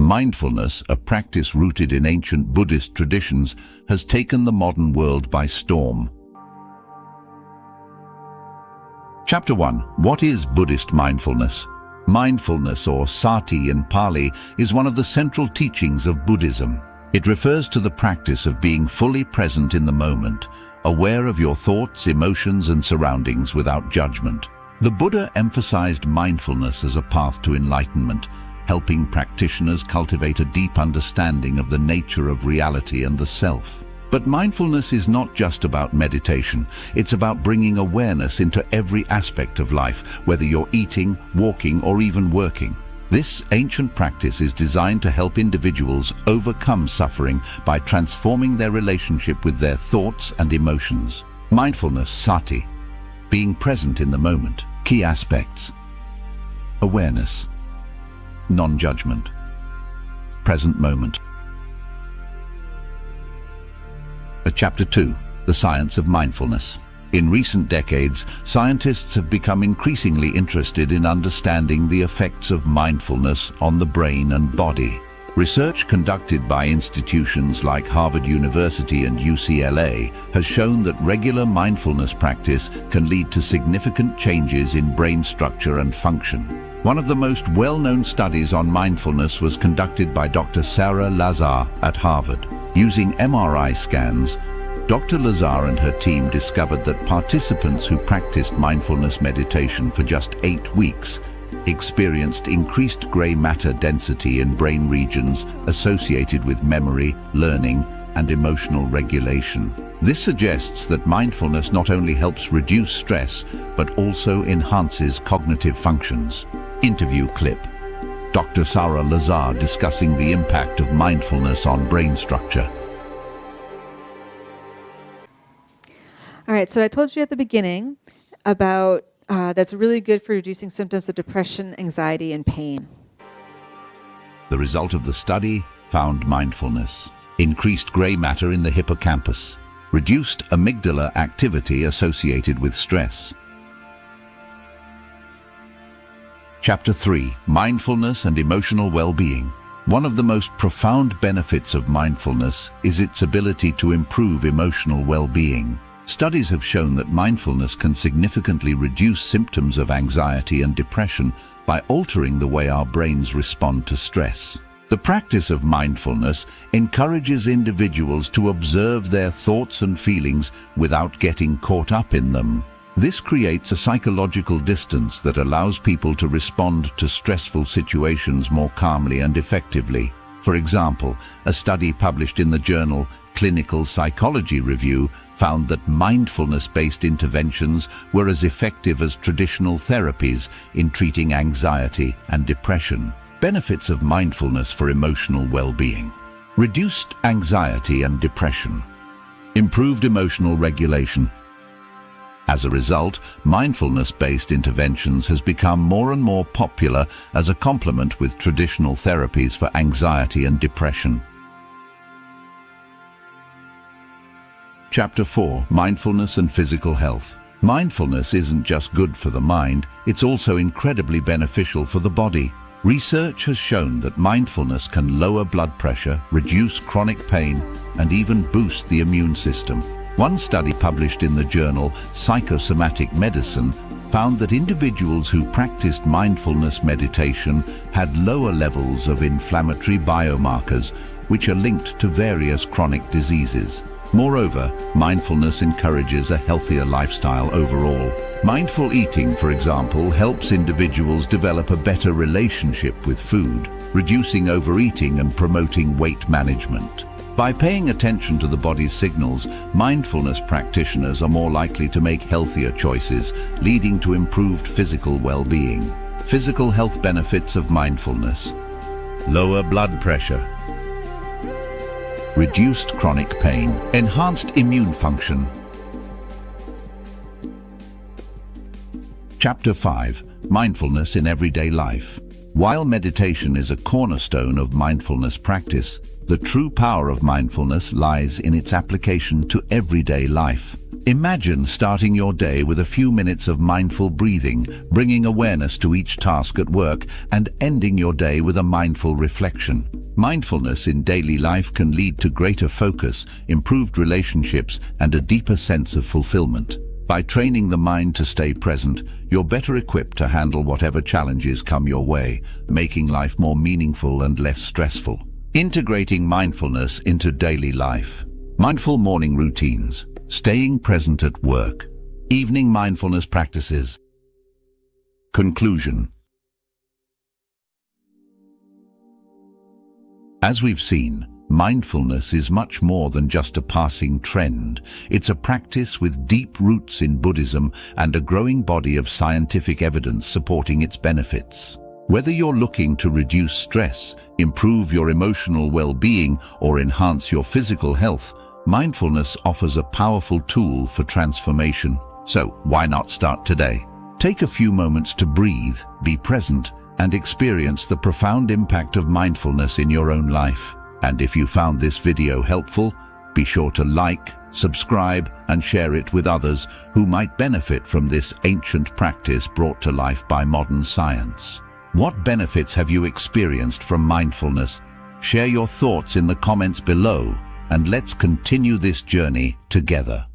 Mindfulness, a practice rooted in ancient Buddhist traditions, has taken the modern world by storm. Chapter 1. What is Buddhist mindfulness? Mindfulness, or sati in Pali, is one of the central teachings of Buddhism. It refers to the practice of being fully present in the moment, aware of your thoughts, emotions, and surroundings without judgment. The Buddha emphasized mindfulness as a path to enlightenment, helping practitioners cultivate a deep understanding of the nature of reality and the self. But mindfulness is not just about meditation. It's about bringing awareness into every aspect of life, whether you're eating, walking, or even working. This ancient practice is designed to help individuals overcome suffering by transforming their relationship with their thoughts and emotions. Mindfulness, sati, being present in the moment. Key aspects: awareness, non-judgment, present moment. Chapter 2. The Science of Mindfulness. In recent decades, scientists have become increasingly interested in understanding the effects of mindfulness on the brain and body. Research conducted by institutions like Harvard University and UCLA has shown that regular mindfulness practice can lead to significant changes in brain structure and function. One of the most well-known studies on mindfulness was conducted by Dr. Sarah Lazar at Harvard. Using MRI scans, Dr. Lazar and her team discovered that participants who practiced mindfulness meditation for just 8 weeks experienced increased gray matter density in brain regions associated with memory, learning, and emotional regulation. This suggests that mindfulness not only helps reduce stress, but also enhances cognitive functions. Interview clip. Dr. Sarah Lazar discussing the impact of mindfulness on brain structure. All right, so I told you at the beginning about that's really good for reducing symptoms of depression, anxiety, and pain. The result of the study found mindfulness. Increased gray matter in the hippocampus. Reduced amygdala activity associated with stress. Chapter 3. Mindfulness and Emotional Well-Being. One of the most profound benefits of mindfulness is its ability to improve emotional well-being. Studies have shown that mindfulness can significantly reduce symptoms of anxiety and depression by altering the way our brains respond to stress. The practice of mindfulness encourages individuals to observe their thoughts and feelings without getting caught up in them. This creates a psychological distance that allows people to respond to stressful situations more calmly and effectively. For example, a study published in the journal Clinical Psychology Review found that mindfulness-based interventions were as effective as traditional therapies in treating anxiety and depression. Benefits of mindfulness for emotional well-being. Reduced anxiety and depression. Improved emotional regulation. As a result, mindfulness-based interventions has become more and more popular as a complement with traditional therapies for anxiety and depression. Chapter 4. Mindfulness and Physical Health. Mindfulness isn't just good for the mind, it's also incredibly beneficial for the body. Research has shown that mindfulness can lower blood pressure, reduce chronic pain, and even boost the immune system. One study published in the journal Psychosomatic Medicine found that individuals who practiced mindfulness meditation had lower levels of inflammatory biomarkers, which are linked to various chronic diseases. Moreover, mindfulness encourages a healthier lifestyle overall. Mindful eating, for example, helps individuals develop a better relationship with food, reducing overeating and promoting weight management. By paying attention to the body's signals, mindfulness practitioners are more likely to make healthier choices, leading to improved physical well-being. Physical health benefits of mindfulness. Lower blood pressure. Reduced chronic pain. Enhanced immune function. Chapter 5. Mindfulness in Everyday Life. While meditation is a cornerstone of mindfulness practice, the true power of mindfulness lies in its application to everyday life. Imagine starting your day with a few minutes of mindful breathing, bringing awareness to each task at work, and ending your day with a mindful reflection. Mindfulness in daily life can lead to greater focus, improved relationships, and a deeper sense of fulfillment. By training the mind to stay present, you're better equipped to handle whatever challenges come your way, making life more meaningful and less stressful. Integrating mindfulness into daily life. Mindful morning routines. Staying present at work. Evening mindfulness practices. Conclusion. As we've seen, mindfulness is much more than just a passing trend. It's a practice with deep roots in Buddhism and a growing body of scientific evidence supporting its benefits. Whether you're looking to reduce stress, improve your emotional well-being, or enhance your physical health, mindfulness offers a powerful tool for transformation. So why not start today? Take a few moments to breathe, be present, and experience the profound impact of mindfulness in your own life. And if you found this video helpful, be sure to like, subscribe, and share it with others who might benefit from this ancient practice brought to life by modern science. What benefits have you experienced from mindfulness? Share your thoughts in the comments below, and let's continue this journey together.